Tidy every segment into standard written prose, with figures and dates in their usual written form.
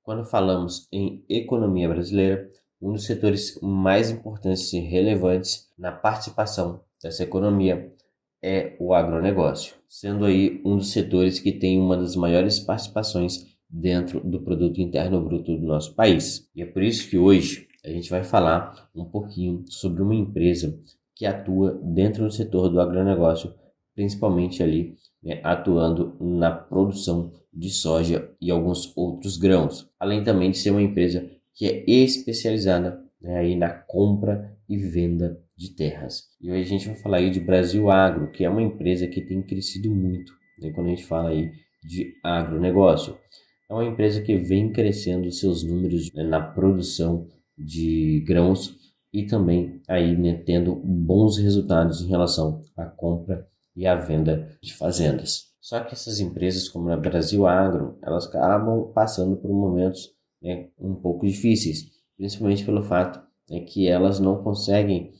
Quando falamos em economia brasileira, um dos setores mais importantes e relevantes na participação dessa economia é o agronegócio, sendo aí um dos setores que tem uma das maiores participações dentro do produto interno bruto do nosso país. E é por isso que hoje a gente vai falar um pouquinho sobre uma empresa que atua dentro do setor do agronegócio, principalmente ali, né, atuando na produção de soja e alguns outros grãos, além também de ser uma empresa que é especializada, né, aí na compra e venda de terras. E hoje a gente vai falar aí de Brasil Agro, que é uma empresa que tem crescido muito, né, quando a gente fala aí de agronegócio. É uma empresa que vem crescendo seus números, né, na produção de grãos e também aí, né, tendo bons resultados em relação à compra e à venda de fazendas. Só que essas empresas, como a Brasil Agro, elas acabam passando por momentos, né, um pouco difíceis, principalmente pelo fato, né, que elas não conseguem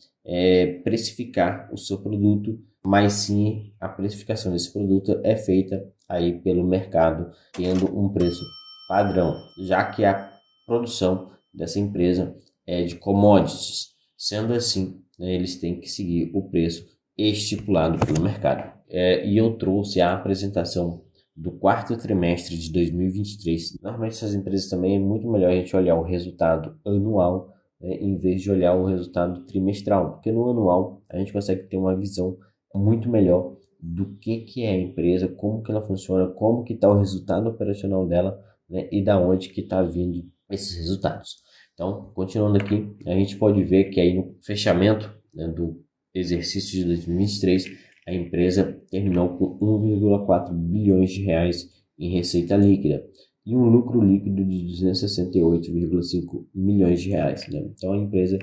precificar o seu produto, mas sim a precificação desse produto é feita aí pelo mercado, tendo um preço padrão, já que a produção dessa empresa é de commodities. Sendo assim, né, eles têm que seguir o preço estipulado pelo mercado. E eu trouxe a apresentação do quarto trimestre de 2023. Normalmente essas empresas também é muito melhor a gente olhar o resultado anual, né, em vez de olhar o resultado trimestral, porque no anual a gente consegue ter uma visão muito melhor do que é a empresa, como que ela funciona, como que está o resultado operacional dela, né, e da onde que está vindo esses resultados. Então, continuando aqui, a gente pode ver que aí no fechamento, né, do exercício de 2023, a empresa terminou com 1,4 bilhões de reais em receita líquida e um lucro líquido de 268,5 milhões de reais, né? Então a empresa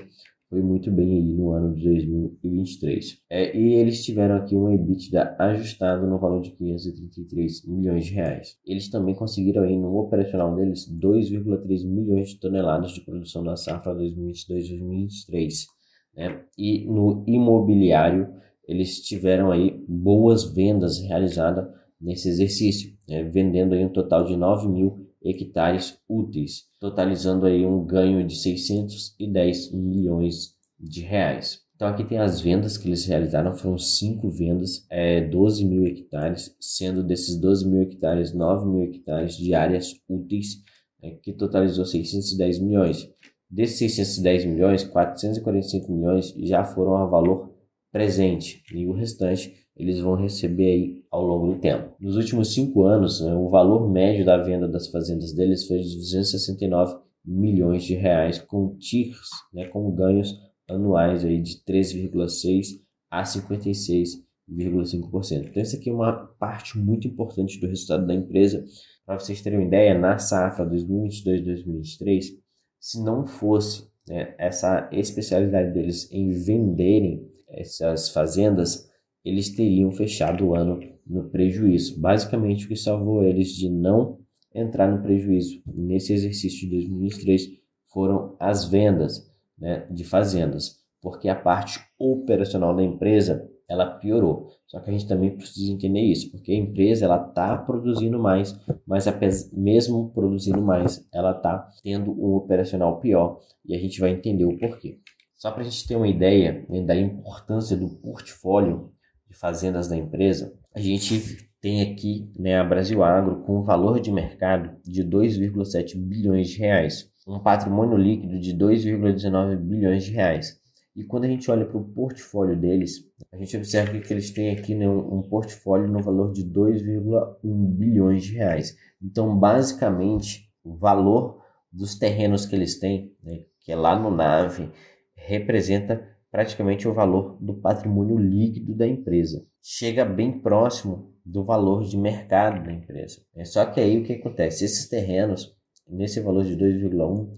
foi muito bem aí no ano de 2023. E eles tiveram aqui um EBITDA ajustado no valor de 533 milhões de reais. Eles também conseguiram aí no operacional deles 2,3 milhões de toneladas de produção na safra 2022-2023. Né? E no imobiliário eles tiveram aí boas vendas realizadas nesse exercício, né? Vendendo aí um total de 9 mil hectares úteis, totalizando aí um ganho de 610 milhões de reais. Então aqui tem as vendas que eles realizaram, foram 5 vendas, 12 mil hectares, sendo desses 12 mil hectares, 9 mil hectares de áreas úteis, que totalizou 610 milhões. Desses 610 milhões, 445 milhões já foram a valor presente e o restante eles vão receber aí ao longo do tempo. Nos últimos 5 anos, né, o valor médio da venda das fazendas deles foi de 269 milhões de reais, com TIRs, né, com ganhos anuais aí de 13,6% a 56,5%. Então, essa aqui é uma parte muito importante do resultado da empresa. Para vocês terem uma ideia, na safra 2022-2023, se não fosse, né, essa especialidade deles em venderem essas fazendas, eles teriam fechado o ano no prejuízo. Basicamente, o que salvou eles de não entrar no prejuízo nesse exercício de 2023 foram as vendas, né, de fazendas, porque a parte operacional da empresa ela piorou. Só que a gente também precisa entender isso, porque a empresa ela está produzindo mais, mas mesmo produzindo mais, ela está tendo um operacional pior, e a gente vai entender o porquê. Só para a gente ter uma ideia, né, da importância do portfólio de fazendas da empresa, a gente tem aqui, né, a Brasil Agro com um valor de mercado de 2,7 bilhões de reais, um patrimônio líquido de 2,19 bilhões de reais. E quando a gente olha para o portfólio deles, a gente observa que eles têm aqui, né, um portfólio no valor de 2,1 bilhões de reais. Então, basicamente, o valor dos terrenos que eles têm, né, que é lá no NAV, representa praticamente o valor do patrimônio líquido da empresa. Chega bem próximo do valor de mercado da empresa. Só que aí o que acontece? Esses terrenos, nesse valor de 2,1,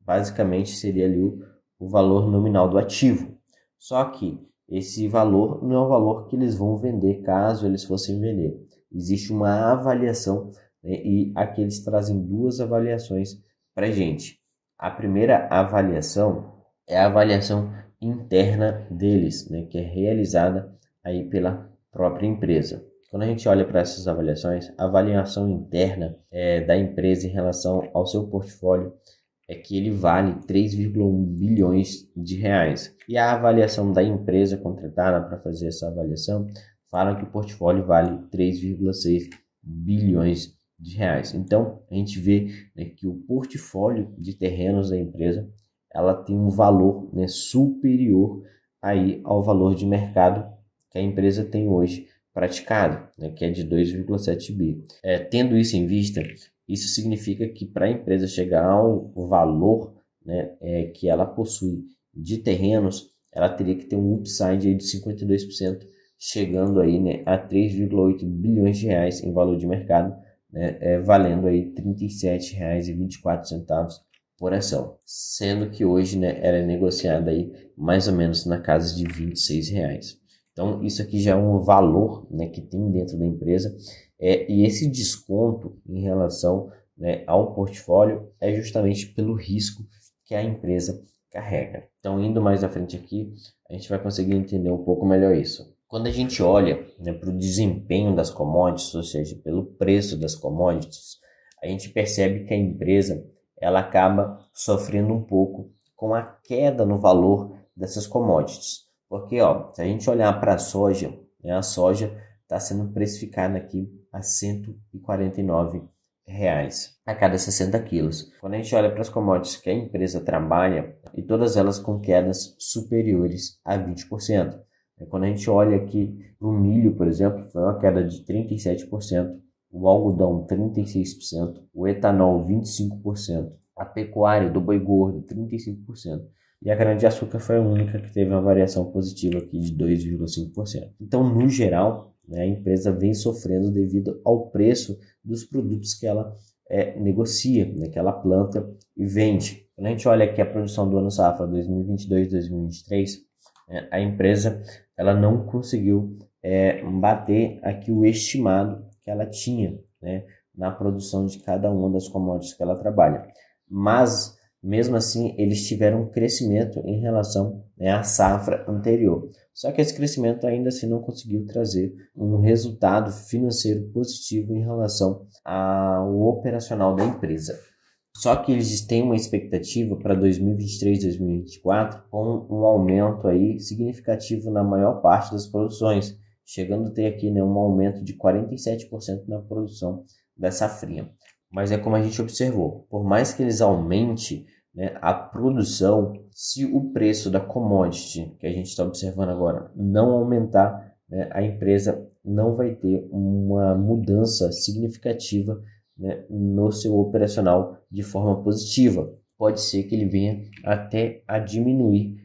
basicamente seria ali o valor nominal do ativo. Só que esse valor não é o valor que eles vão vender caso eles fossem vender. Existe uma avaliação, né, e aqui eles trazem 2 avaliações para a gente. A primeira avaliação é a avaliação interna deles, né, que é realizada aí pela própria empresa. quando a gente olha para essas avaliações, a avaliação interna da empresa em relação ao seu portfólio é que ele vale 3,1 bilhões de reais. E a avaliação da empresa contratada para fazer essa avaliação fala que o portfólio vale 3,6 bilhões de reais. Então, a gente vê, né, que o portfólio de terrenos da empresa ela tem um valor, né, superior aí ao valor de mercado que a empresa tem hoje praticado, né, que é de 2,7 bi. Tendo isso em vista, isso significa que para a empresa chegar ao valor, né, que ela possui de terrenos, ela teria que ter um upside aí de 52%, chegando aí, né, a 3,8 bilhões de reais em valor de mercado, né, valendo aí R$ 37,24 por ação, sendo que hoje, né, ela é negociada aí mais ou menos na casa de R$ 26. Então, isso aqui já é um valor, né, que tem dentro da empresa, e esse desconto em relação, né, ao portfólio é justamente pelo risco que a empresa carrega. Então, indo mais à frente aqui, a gente vai conseguir entender um pouco melhor isso. Quando a gente olha, né, para o desempenho das commodities, ou seja, pelo preço das commodities, a gente percebe que a empresa ela acaba sofrendo um pouco com a queda no valor dessas commodities. Porque, se a gente olhar para a soja, né, a soja está sendo precificada aqui a R$ 149 a cada 60 quilos. Quando a gente olha para as commodities que a empresa trabalha, e todas elas com quedas superiores a 20%. Quando a gente olha aqui para o milho, por exemplo, foi uma queda de 37%, o algodão 36%, o etanol 25%, a pecuária do boi gordo 35%. E a cana-de-açúcar foi a única que teve uma variação positiva aqui de 2,5%. Então, no geral, né, a empresa vem sofrendo devido ao preço dos produtos que ela negocia, né, que ela planta e vende. Quando a gente olha aqui a produção do ano safra 2022-2023, a empresa ela não conseguiu bater aqui o estimado que ela tinha, né, na produção de cada uma das commodities que ela trabalha. Mas, mesmo assim, eles tiveram um crescimento em relação, né, à safra anterior. Só que esse crescimento ainda assim não conseguiu trazer um resultado financeiro positivo em relação ao operacional da empresa. Só que eles têm uma expectativa para 2023, 2024 com um aumento aí significativo na maior parte das produções, chegando a ter aqui, né, um aumento de 47% na produção da safrinha. Mas é como a gente observou, por mais que eles aumentem, né, a produção, se o preço da commodity que a gente está observando agora não aumentar, né, a empresa não vai ter uma mudança significativa, né, no seu operacional de forma positiva. Pode ser que ele venha até a diminuir,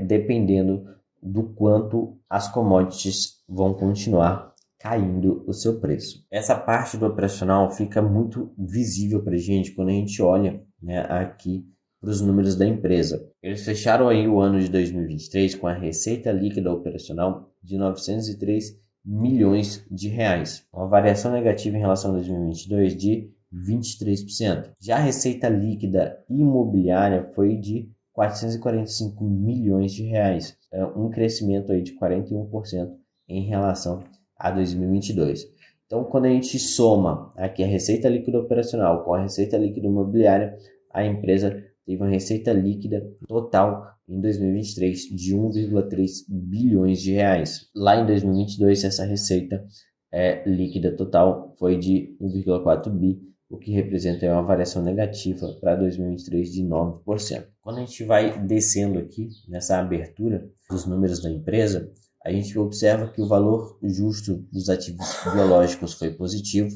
dependendo do quanto as commodities vão continuar caindo o seu preço. Essa parte do operacional fica muito visível para a gente quando a gente olha, né, aqui para os números da empresa. Eles fecharam aí o ano de 2023 com a receita líquida operacional de 903 milhões de reais, uma variação negativa em relação a 2022 de 23%. Já a receita líquida imobiliária foi de 445 milhões de reais, um crescimento aí de 41% em relação a 2022. Então, quando a gente soma aqui a receita líquida operacional com a receita líquida imobiliária, a empresa teve uma receita líquida total em 2023 de 1,3 bilhões de reais. Lá em 2022, essa receita líquida total foi de 1,4 bi, o que representa uma variação negativa para 2023 de 9%. Quando a gente vai descendo aqui nessa abertura dos números da empresa, a gente observa que o valor justo dos ativos biológicos foi positivo,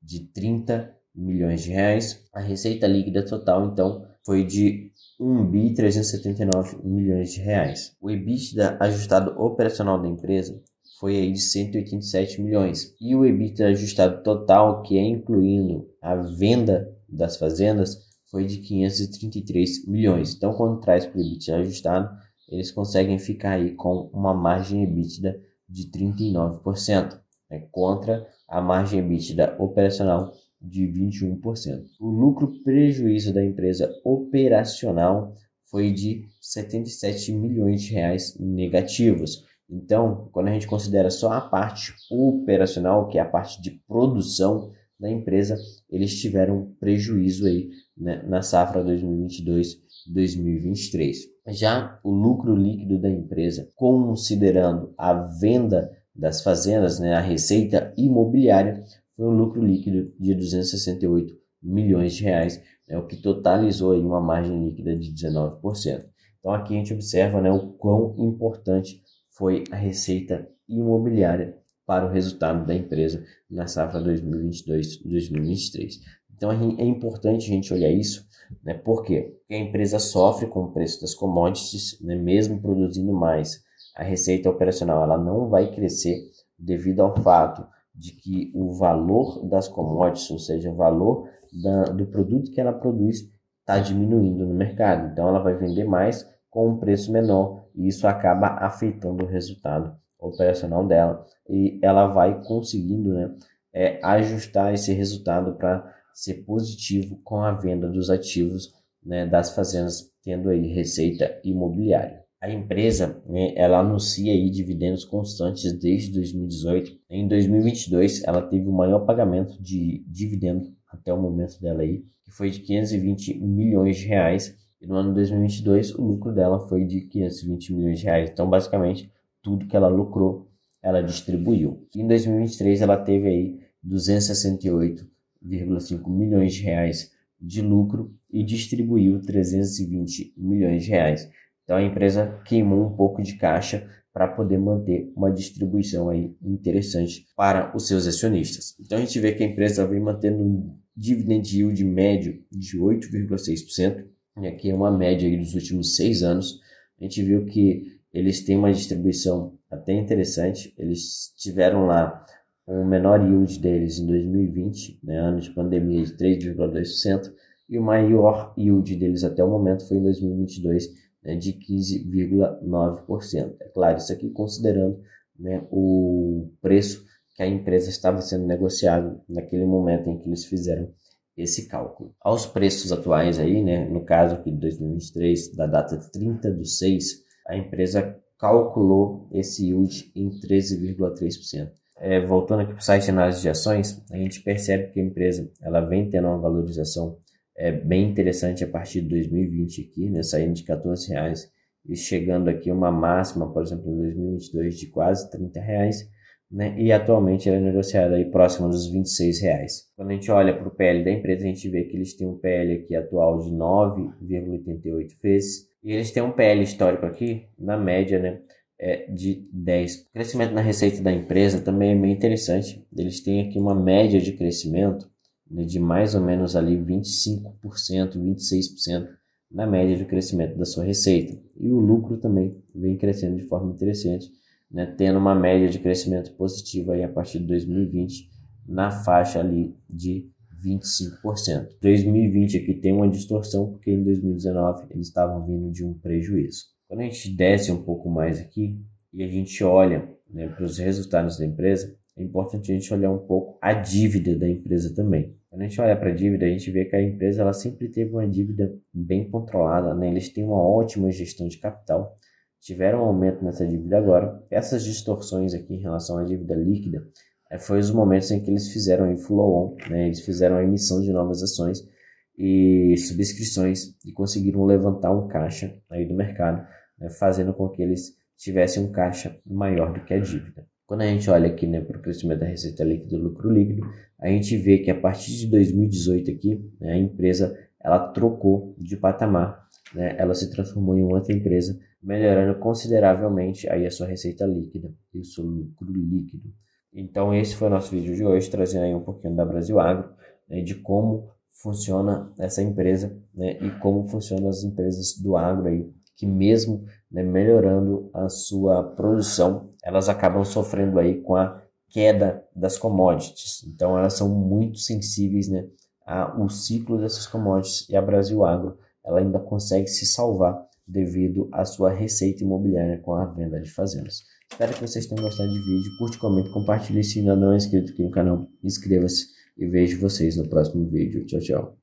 de 30 milhões de reais. A receita líquida total, então, foi de 1.379 milhões de reais. O EBITDA ajustado operacional da empresa foi aí de 187 milhões. E o EBITDA ajustado total, que é incluindo a venda das fazendas, foi de 533 milhões. Então, quando traz para o EBITDA ajustado, eles conseguem ficar aí com uma margem EBITDA de 39%, né, contra a margem EBITDA operacional de 21%. O lucro-prejuízo da empresa operacional foi de 77 milhões de reais negativos. Então, quando a gente considera só a parte operacional, que é a parte de produção da empresa, eles tiveram prejuízo aí, né, na safra 2022-2023. Já o lucro líquido da empresa, considerando a venda das fazendas, né, a receita imobiliária, foi um lucro líquido de 268 milhões de reais, né, o que totalizou aí uma margem líquida de 19%. Então aqui a gente observa, né, o quão importante foi a receita imobiliária para o resultado da empresa na safra 2022-2023. Então é importante a gente olhar isso, né, porque a empresa sofre com o preço das commodities, né, mesmo produzindo mais. A receita operacional ela não vai crescer devido ao fato de que o valor das commodities, ou seja, o valor do produto que ela produz, está diminuindo no mercado. Então ela vai vender mais com um preço menor e isso acaba afetando o resultado operacional dela e ela vai conseguindo, né, ajustar esse resultado para ser positivo com a venda dos ativos, né, das fazendas, tendo aí receita imobiliária. A empresa, né, ela anuncia aí dividendos constantes desde 2018. Em 2022, ela teve o maior pagamento de dividendo até o momento dela aí, que foi de 520 milhões de reais. E no ano de 2022, o lucro dela foi de 520 milhões de reais. Então, basicamente, tudo que ela lucrou, ela distribuiu. E em 2023, ela teve aí 268,5 milhões de reais de lucro e distribuiu 320 milhões de reais. Então a empresa queimou um pouco de caixa para poder manter uma distribuição aí interessante para os seus acionistas. Então a gente vê que a empresa vem mantendo um dividend yield médio de 8,6%, e aqui é uma média aí dos últimos 6 anos. A gente viu que eles têm uma distribuição até interessante, eles tiveram lá o menor yield deles em 2020, né, ano de pandemia, de 3,2%, e o maior yield deles até o momento foi em 2022, né, de 15,9%. É claro, isso aqui considerando, né, o preço que a empresa estava sendo negociado naquele momento em que eles fizeram esse cálculo. Aos preços atuais aí, né, no caso aqui de 2023, da data 30/6, a empresa calculou esse yield em 13,3%. Voltando aqui para o site de análise de ações, a gente percebe que a empresa ela vem tendo uma valorização bem interessante a partir de 2020 aqui, né, saindo de R$14 e chegando aqui uma máxima, por exemplo, em 2022 de quase R$30, né, e atualmente ela é negociada aí próxima dos R$26. Quando a gente olha para o PL da empresa, a gente vê que eles têm um PL aqui atual de 9,88 vezes e eles têm um PL histórico aqui, na média, né, de 10. O crescimento na receita da empresa também é bem interessante. Eles têm aqui uma média de crescimento, né, de mais ou menos ali 25%, 26% na média de crescimento da sua receita. E o lucro também vem crescendo de forma interessante, né, tendo uma média de crescimento positiva aí a partir de 2020 na faixa ali de 25%. 2020 aqui tem uma distorção porque em 2019 eles estavam vindo de um prejuízo. Quando a gente desce um pouco mais aqui e a gente olha, né, para os resultados da empresa, é importante a gente olhar um pouco a dívida da empresa também. Quando a gente olha para a dívida, a gente vê que a empresa ela sempre teve uma dívida bem controlada, né? Eles têm uma ótima gestão de capital, tiveram um aumento nessa dívida agora. Essas distorções aqui em relação à dívida líquida foi os momentos em que eles fizeram em follow-on, né? Eles fizeram a emissão de novas ações e subscrições e conseguiram levantar um caixa aí do mercado, né, fazendo com que eles tivessem um caixa maior do que a dívida. Quando a gente olha aqui, né, para o crescimento da receita líquida e do lucro líquido, a gente vê que a partir de 2018 aqui, né, a empresa ela trocou de patamar, né, ela se transformou em outra empresa, melhorando consideravelmente aí a sua receita líquida e o seu lucro líquido. Então esse foi o nosso vídeo de hoje, trazendo aí um pouquinho da Brasil Agro, né, de como funciona essa empresa, né, e como funcionam as empresas do agro aí, que mesmo, né, melhorando a sua produção, elas acabam sofrendo aí com a queda das commodities. Então elas são muito sensíveis, né, ao ciclo dessas commodities, e a Brasil Agro ela ainda consegue se salvar devido à sua receita imobiliária com a venda de fazendas. Espero que vocês tenham gostado do vídeo. Curte, comente, compartilhe. Se ainda não é inscrito aqui no canal, inscreva-se e vejo vocês no próximo vídeo. Tchau, tchau.